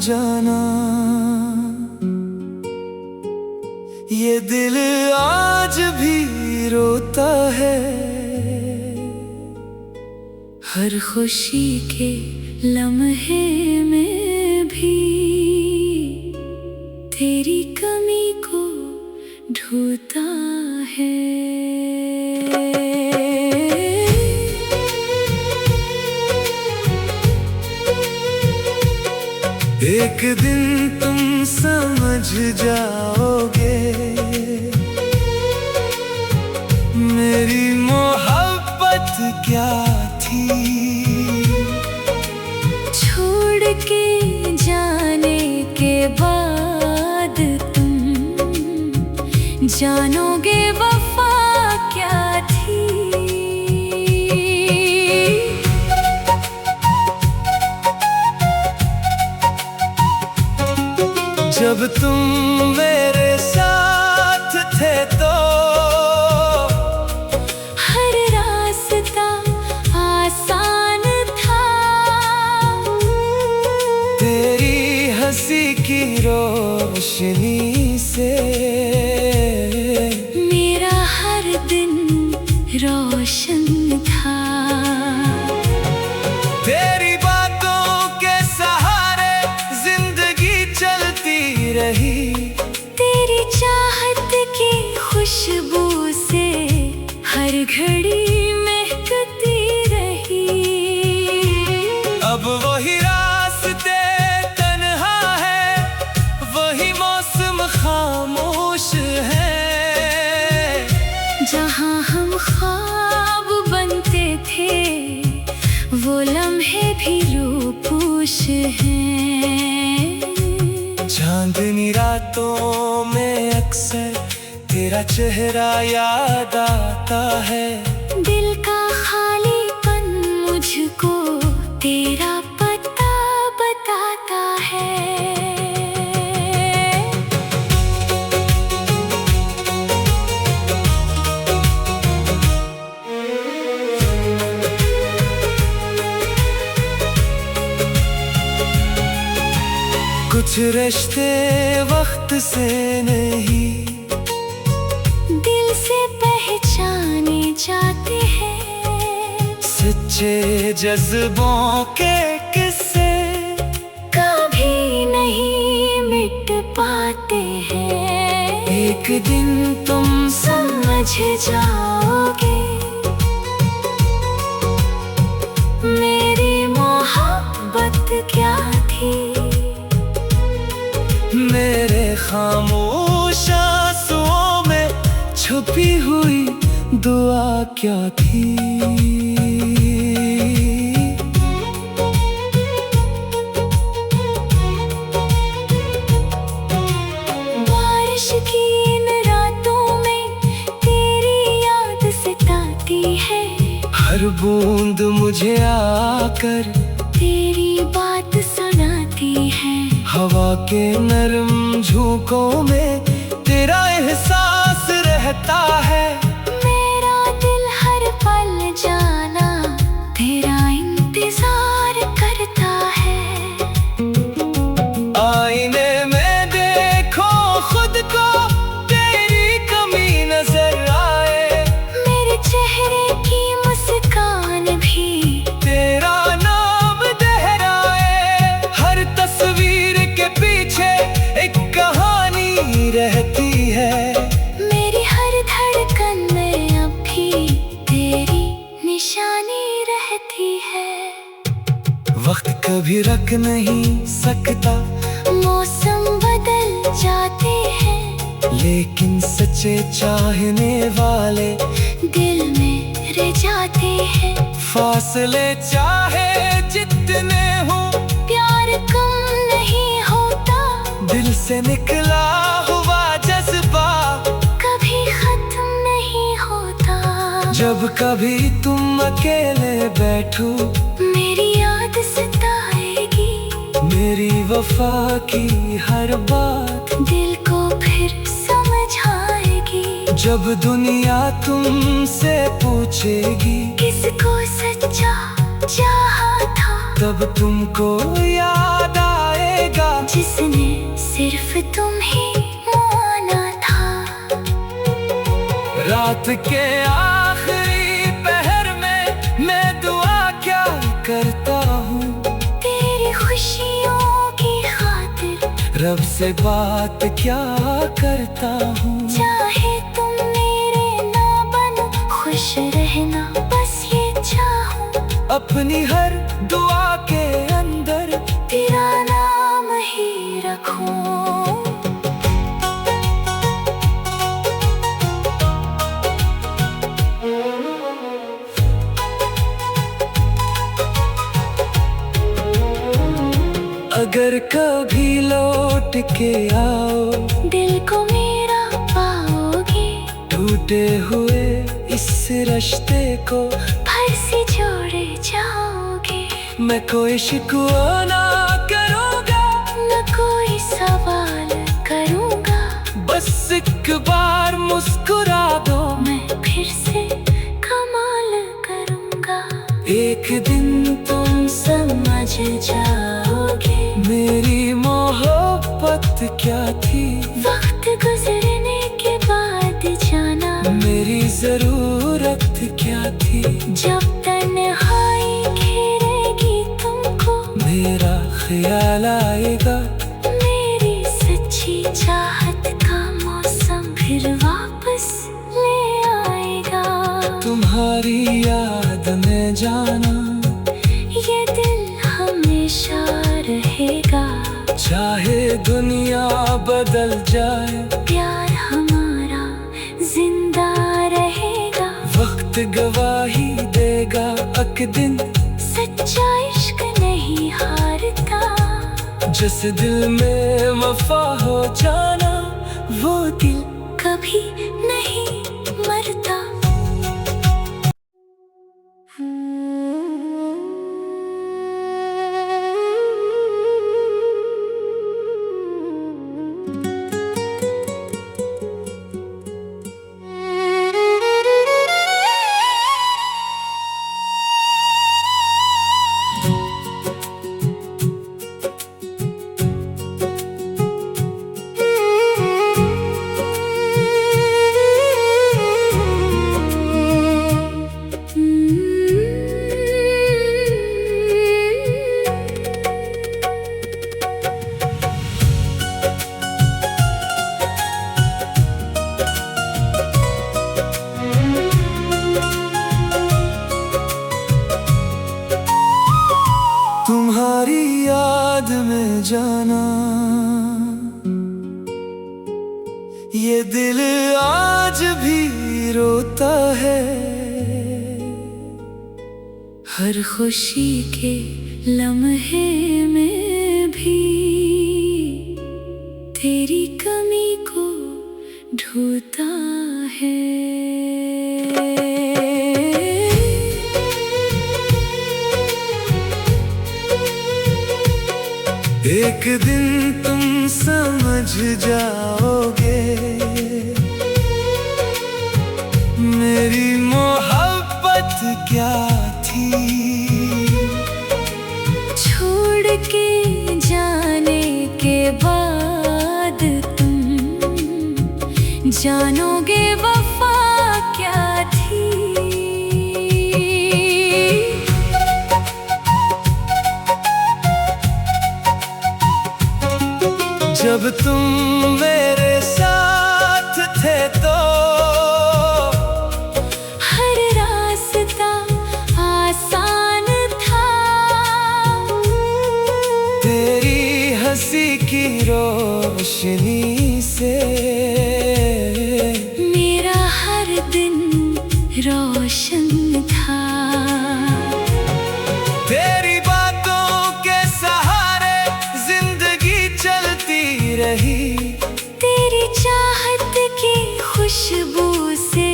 जाना। ये दिल आज भी रोता है, हर खुशी के लम्हे में भी तेरी कमी को ढूंढता है। एक दिन तुम समझ जाओगे मेरी मोहब्बत क्या थी। छोड़ के जाने के बाद तुम जानोगे वफा क्या थी। जब तुम मेरे साथ थे तो हर रास्ता आसान था। तेरी हंसी की रोशनी से मेरा हर दिन रोशन था। तेरी बातों के सहारे जिंदगी चलती रही। तेरी चाहत की खुशबू से हर घड़ी महकती रही। अब वही रास्ते तन्हा है, वही मौसम खामोश है। जहाँ हम ख्वाब बनते थे वो लम्हे भी रूपोश हैं। चांदनी रातों में अक्सर तेरा चेहरा याद आता है। दिल का खालीपन मुझको तेरा पता बताता है। कुछ रिश्ते वक्त से नहीं दिल से पहचाने जाते हैं। सच्चे जज्बों के किस्से कभी नहीं मिट पाते हैं। एक दिन तुम समझ जाओगे मेरी मोहब्बत क्या थी। मेरे खामोश आंसुओं में छुपी हुई दुआ क्या थी। बारिश की इन रातों में तेरी याद सताती है। हर बूंद मुझे आकर तेरी बात सुनाती है। हवा के नरम झोंकों में तेरा एहसास रहता है। मेरा दिल हर पल जाना तेरा इंतजार करता है। आईने में देखो खुद को तेरी कमी नजर आए। मेरे चेहरे की मुस्कान भी तेरा नाम दोहराए। हर तस्वीर के पीछे एक कहानी रहती है। मेरी हर धड़कन में अब भी तेरी निशानी रहती है। वक्त कभी रख नहीं सकता, मौसम बदल जाते हैं, लेकिन सच्चे चाहने वाले दिल में रह जाते हैं। फासले चाहे जितने हो प्यार कम नहीं होता। दिल से निकला हुआ जज्बा कभी खत्म नहीं होता। जब कभी तुम अकेले बैठो मेरी याद सताएगी। मेरी वफा की हर बात दिल को फिर समझ आएगी। जब दुनिया तुमसे पूछेगी किसको सच्चा चाहा था, तब तुमको याद आएगा जिसने सिर्फ तुम्हें माना था। रात के आखिरी पहर में मैं दुआ क्या करता हूँ, तेरी खुशियों की खातिर रब से बात क्या करता हूँ। चाहे तुम मेरे ना बनो, खुश रहना बस ये चाहूं। अपनी हर दुआ के अंदर तेरा नाम ही रखूं। अगर कभी लौट के आओ, दिल को मेरा पाओगे, टूटे हुए इस रिश्ते को फिर से जोड़े जाओगे। मैं कोई शिकवा ना करूँगा, न कोई सवाल करूँगा, बस एक बार मुस्कुरा दो, मैं फिर से कमाल करूँगा। एक दिन तुम समझ जाओगे मेरी मोहब्बत क्या थी। वक्त गुजरने के बाद जाना मेरी जरूरत क्या थी। जब तन्हाई घेरेगी तुमको, मेरा ख्याल आएगा, मेरी सच्ची चाहत का मौसम फिर वापस ले आएगा। तुम्हारी याद में जाना ये दिल हमेशा रहेगा, चाहे दुनिया बदल जाए, प्यार हमारा जिंदा रहेगा। वक्त गवाही देगा एक दिन, सच्चा इश्क नहीं हारता, जिस दिल में वफा हो जाना वो दिल कभी नहीं मरता। तुम्हारी याद में जाना ये दिल आज भी रोता है। हर खुशी के लम्हे में भी तेरी कमी को ढूंढता है। एक दिन तुम समझ जाओगे मेरी मोहब्बत क्या थी। छोड़ के जाने के बाद तुम जानोगे वफा क्या थी। जब तुम मेरे साथ थे तो हर रास्ता आसान था। तेरी हंसी की रोशनी से मेरा हर दिन रोशन था। तेरी बातों के सहारे जिंदगी चलती रही। तेरी चाहत की खुशबू से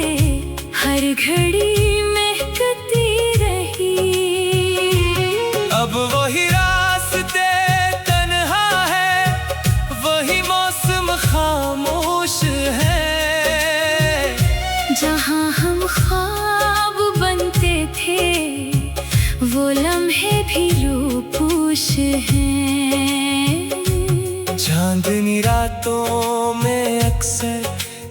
हर घड़ी महकती रही। अब वही रास्ते तन्हा है, वही मौसम खामोश है। जहाँ हम ख्वाब बनते थे वो लम्हे भी रूपोश हैं। चांदनी रातों में अक्सर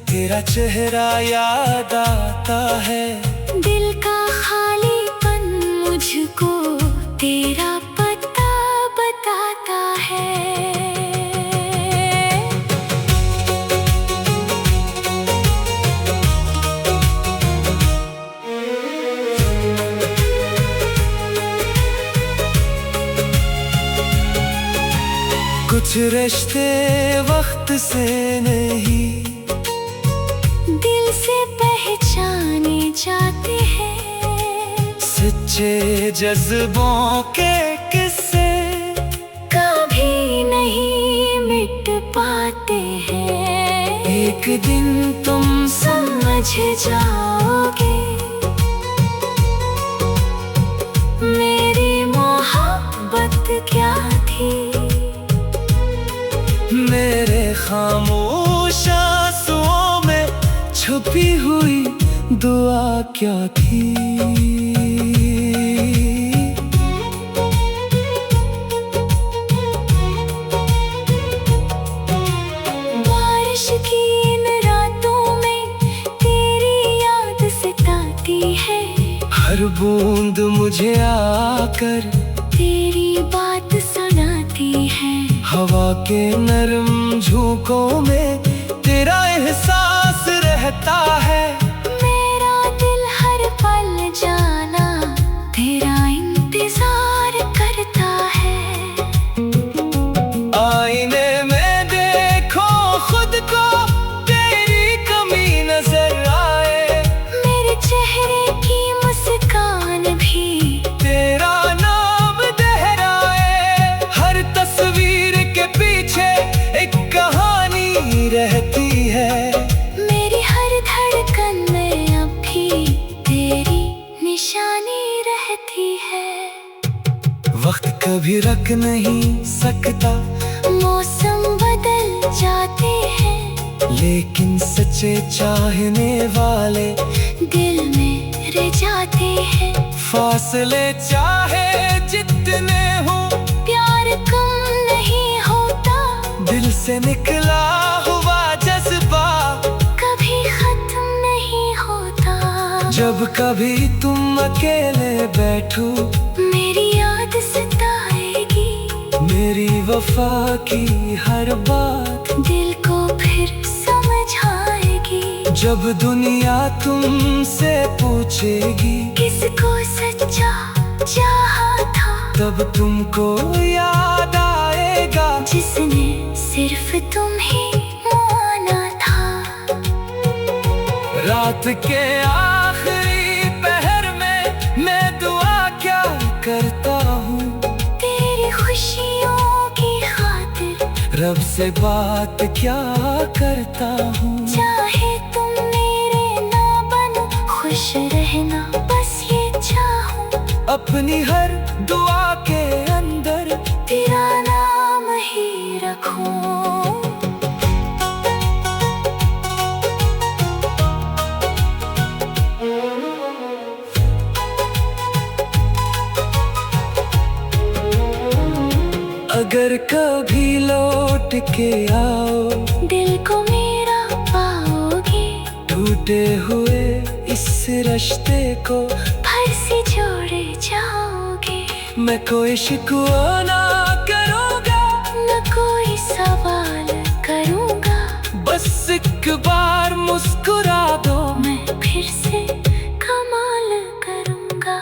तेरा चेहरा याद आता है। दिल का खालीपन मुझको तेरा पता बताता है। कुछ रिश्ते वक्त से नहीं दिल से पहचाने जाते हैं। सच्चे जज्बों के किस्से कभी नहीं मिट पाते हैं। एक दिन तुम समझ जाओगे मेरी मोहब्बत क्या थी। मेरे खामोश आंसुओं में छुपी हुई दुआ क्या थी। बारिश की इन रातों में तेरी याद सताती है। हर बूंद मुझे आकर तेरी बात सुनाती है। हवा के नरम झोंकों में तेरा एहसास रहता है। मेरा दिल हर पल जाना तेरा इंतजार करता है। आईने में देखो खुद को तेरी कमी नजर आए। मेरे चेहरे की मुस्कान भी तेरा नाम दोहराए। हर तस्वीर के पीछे एक कहानी रहती है। मेरी हर धड़कन में अब भी तेरी निशानी रहती है। वक्त कभी रख नहीं सकता, मौसम बदल जाते हैं, लेकिन सच्चे चाहने वाले दिल में रह जाते हैं। फासले चाहे जितने हो प्यार कम नहीं होता। दिल से निकला हुआ जज्बा कभी खत्म नहीं होता। जब कभी तुम अकेले बैठो मेरी याद सताएगी। मेरी वफा की हर बात दिल को फिर समझ आएगी। जब दुनिया तुमसे पूछेगी किसको सच्चा चाहा था, तब तुमको याद आएगा जिसने सिर्फ तुम ही माना था। रात के आखिरी पहर में मैं दुआ क्या करता हूँ। तेरी खुशियों की खातिर रब से बात क्या करता हूँ। चाहे तुम मेरे ना बनो, खुश रहना बस ये चाहूं। अपनी हर दुआ के अंदर तेरा नाम ही रखूं। अगर कभी लौट के आओ दिल को मेरा पाओगे। टूटे हुए इस रिश्ते को फिर से जोड़े जाओगे। मैं कोई शिकवा ना करूँगा, न कोई सवाल करूँगा। बस एक बार मुस्कुरा दो, मैं फिर से कमाल करूँगा।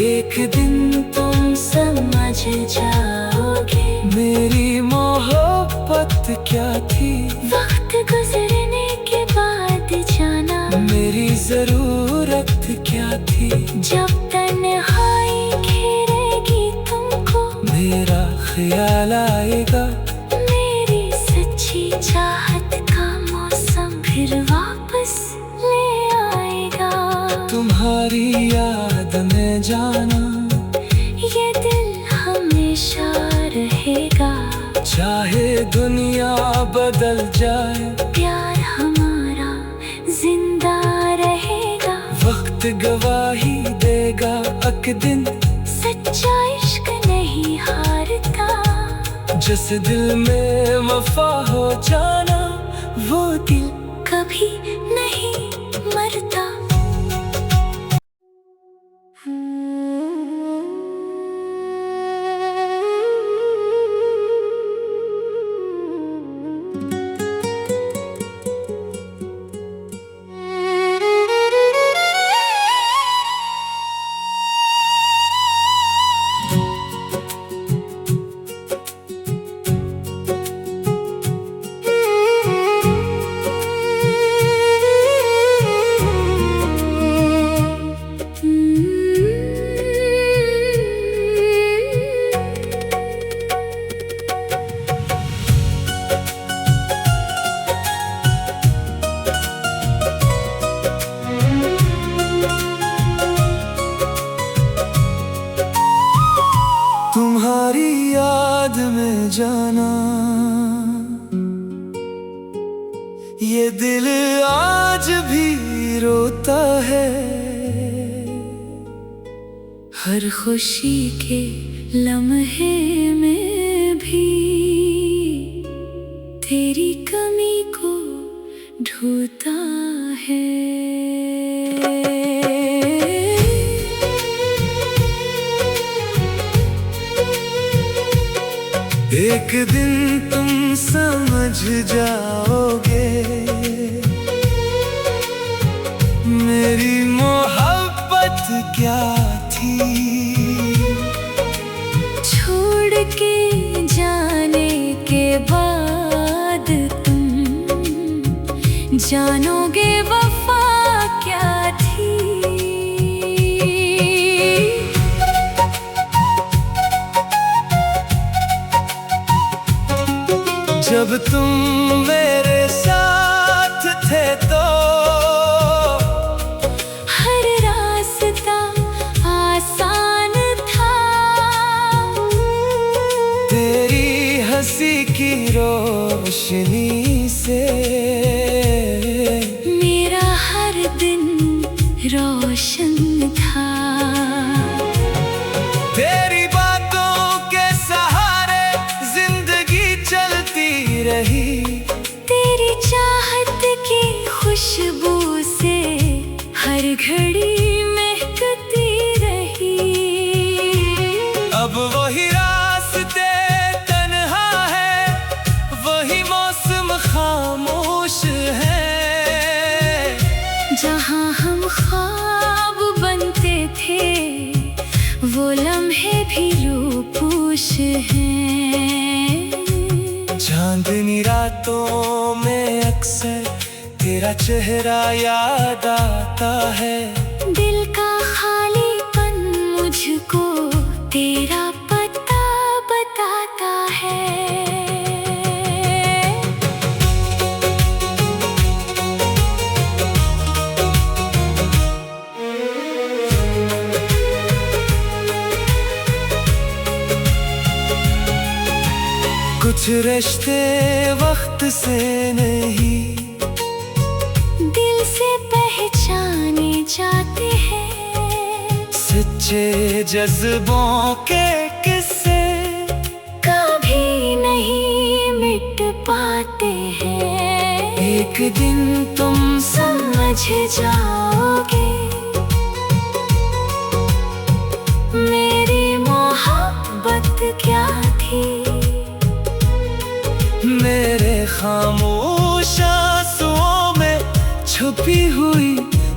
एक दिन तुम समझ जाओगे मेरी मोहब्बत क्या थी। वक्त गुजरने के बाद जाना मेरी जरूरत क्या थी। जब तन्हाई घेरेगी तुमको मेरा ख्याल आएगा। मेरी सच्ची चाहत का मौसम फिर वापस ले आएगा। तुम्हारी याद में जाना ये दिल हमेशा रहेगा। चाहे दुनिया बदल जाए, प्यार हमारा जिंदा रहेगा। वक्त गवाही देगा एक दिन, सच्चा इश्क नहीं हारता। जिस दिल में वफा हो जाना, वो दिल कभी नहीं मरता। तुम्हारी याद में जाना, ये दिल आज भी रोता है। हर खुशी के लम्हे में भी तेरी कमी को ढूंढता है। एक दिन तुम समझ जाओगे, मेरी मोहब्बत क्या थी। छोड़ के जाने के बाद तुम जानोगे वफा क्या थी। जब तुम मेरे साथ थे तो हर रास्ता आसान था। तेरी हंसी की रोशनी से मेरा हर दिन रोशन था। तेरी बातों के सहारे जिंदगी चलती रही। तेरी चाहत की खुशबू से हर घड़ी महकती रही। अब वही रास्ते तन्हा है, वही मौसम खामोश है। जहाँ हम ख्वाब बनते थे, वो लम्हे भी रूपोश हैं। चांदनी रातों में अक्सर तेरा चेहरा याद आता है। दिल का खालीपन मुझको तेरा पता बताता है। कुछ रिश्ते वक्त से नहीं, दिल से पहचाने जाते हैं। सच्चे जज्बों के किस्से कभी नहीं मिट पाते हैं। एक दिन तुम समझ जाओगे, मेरी मोहब्बत क्या थी। मेरे खामोश आंसुओं में छुपी हुई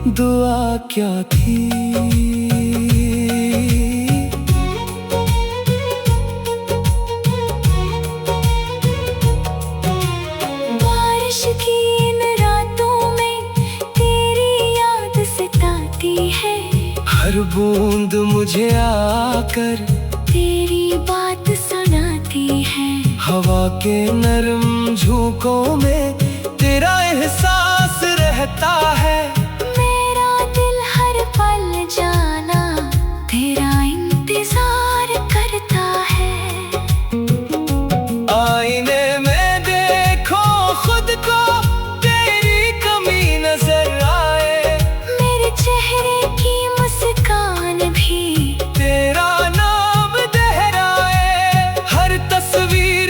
दुआ क्या थी। बारिश की इन रातों में तेरी याद सताती है। हर बूंद मुझे आकर तेरी बात सुनाती है। हवा के नरम झोंकों में तेरा एहसास रहता है। मेरा दिल हर पल जाना तेरा इंतजार करता है। आईने में देखो खुद को, तेरी कमी नजर आए। मेरे चेहरे की मुस्कान भी तेरा नाम दोहराए। हर तस्वीर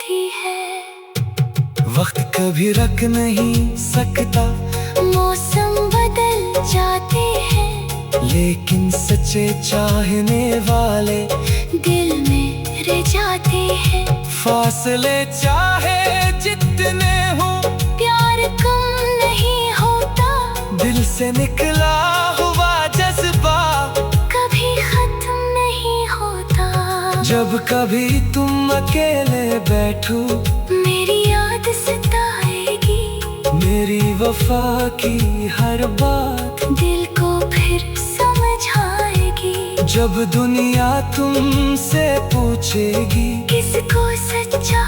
होती है। वक्त कभी रख नहीं सकता, मौसम बदल जाते हैं, लेकिन सच्चे चाहने वाले दिल में रह जाते हैं। फासले चाहे जितने हो, प्यार कम नहीं होता, दिल से निकला हुआ जज्बा कभी खत्म नहीं होता। जब कभी तुम अकेले बैठो, मेरी याद सताएगी, मेरी वफा की हर बात दिल को फिर समझ आएगी। जब दुनिया तुमसे पूछेगी किसको सच्चा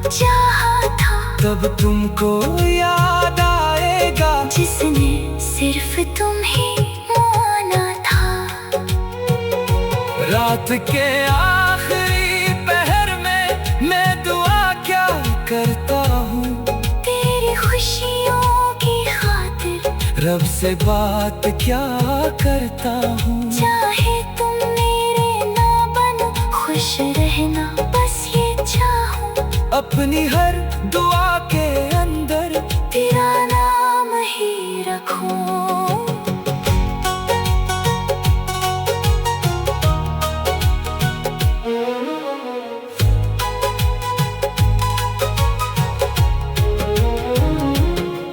चाहा था, तब तुमको याद आएगा जिसने सिर्फ तुम ही माना था। रात के आखिरी पहर में मैं दुआ क्या करता हूँ, तेरी खुशियों की खातिर रब से बात क्या करता हूँ। चाहे तुम मेरे ना बनो, खुश रहना बस ये चाहूं। अपनी हर दुआ के अंदर तेरा नाम ही रखूं।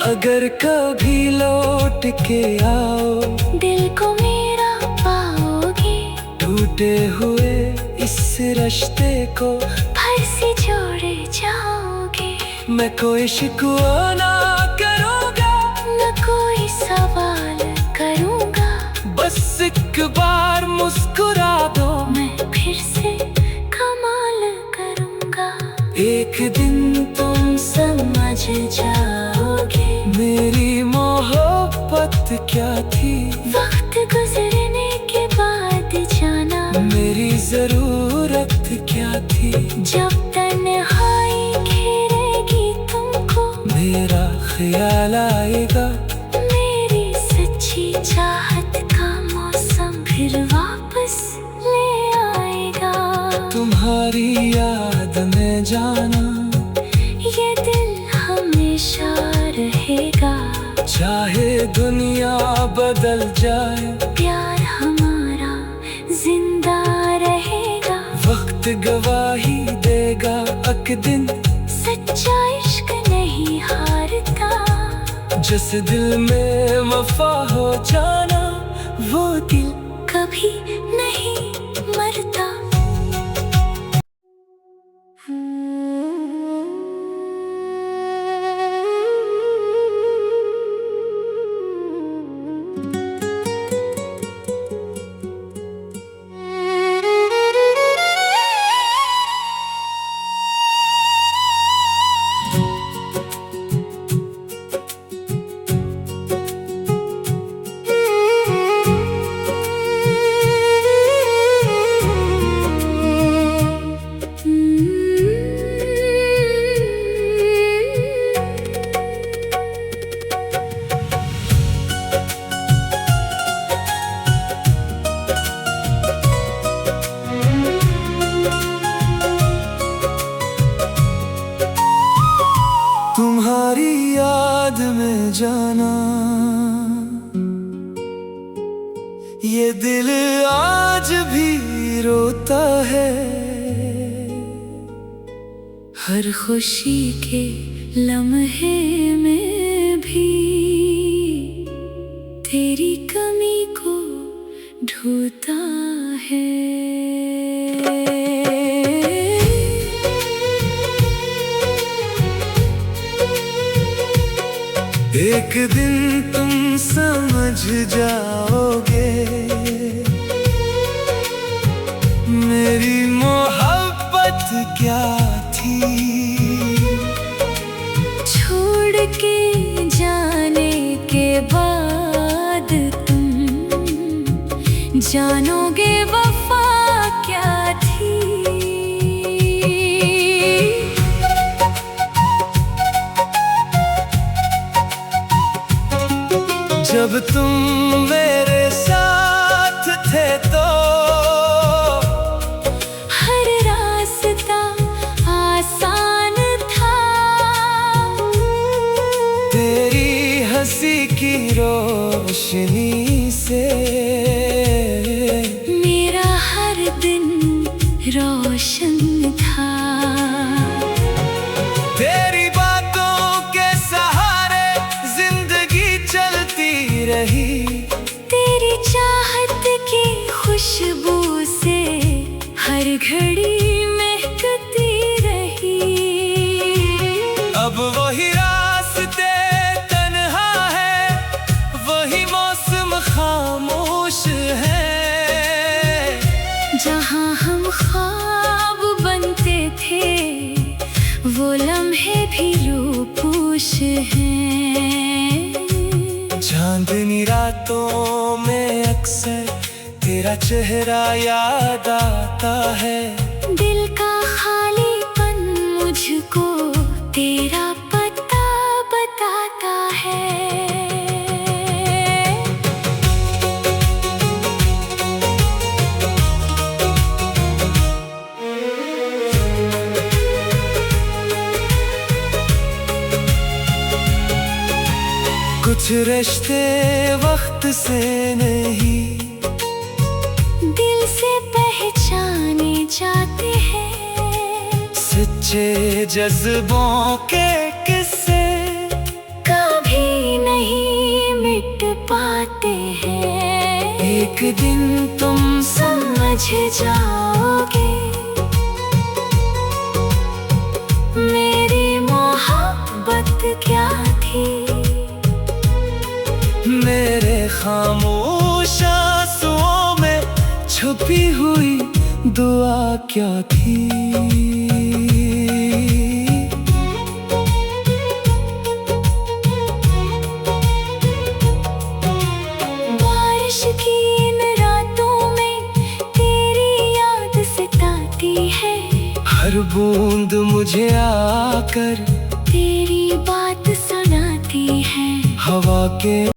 अगर कभी लौट के आओ, दिल को मेरा पाओगे, टूटे हुए इस रिश्ते को फिर से जोड़े जाओगे। मैं कोई शिकवा ना करूँगा, न कोई सवाल करूँगा, बस एक बार मुस्कुरा दो, मैं फिर से कमाल करूँगा। एक दिन तुम समझ जाओगे मेरी मोहब्बत क्या थी, वक्त गुजरने के बाद जाना मेरी जरूरत क्या थी। जब तन्हाई घेरेगी तुमको, मेरा ख्याल आएगा, मेरी सच्ची चाहत का मौसम फिर वापस ले आएगा। तुम्हारी याद में जाना ये दिल हमेशा रहेगा, चाहे दुनिया बदल जाए, प्यार हमारा जिंदा रहेगा। वक्त गवाही देगा एक दिन, सच्चा इश्क नहीं हारता, जिस दिल में वफा हो जाना, वो दिल कभी नहीं मरता। तुम्हारी याद में जाना, ये दिल आज भी रोता है। हर खुशी के लम्हे में भी तेरी कमी को ढूंढता है। एक दिन तुम समझ जाओगे मेरी मोहब्बत क्या थी। छोड़ के जाने के बाद तुम जानोगे वफा क्या थी। जब तुम मेरे साथ थे तो हर रास्ता आसान रोशनी से मेरा हर दिन रोशन था। तेरी बातों के सहारे जिंदगी चलती रही। तेरी चाहत की खुशबू से हर घड़ी महकती रही। अब वही रास्ते तन्हा है, वही मौसम खामोश है। जहाँ हम ख्वाब बनते थे वो लम्हे भी रूपोश हैं। चांदनी रातों में अक्सर तेरा चेहरा याद आता है। दिल का खालीपन मुझको तेरा पता बताता है। कुछ रिश्ते वक्त से नहीं, दिल से पहचाने जाते हैं। सच्चे जज्बों के किस्से कभी नहीं मिट पाते हैं। एक दिन तुम समझ जाओगे मेरी मोहब्बत क्या थी। मेरे खामोश आंसुओं में छुपी हुई दुआ क्या थी। बारिश की इन रातों में तेरी याद सताती है। हर बूंद मुझे आकर तेरी बात सुनाती है। हवा के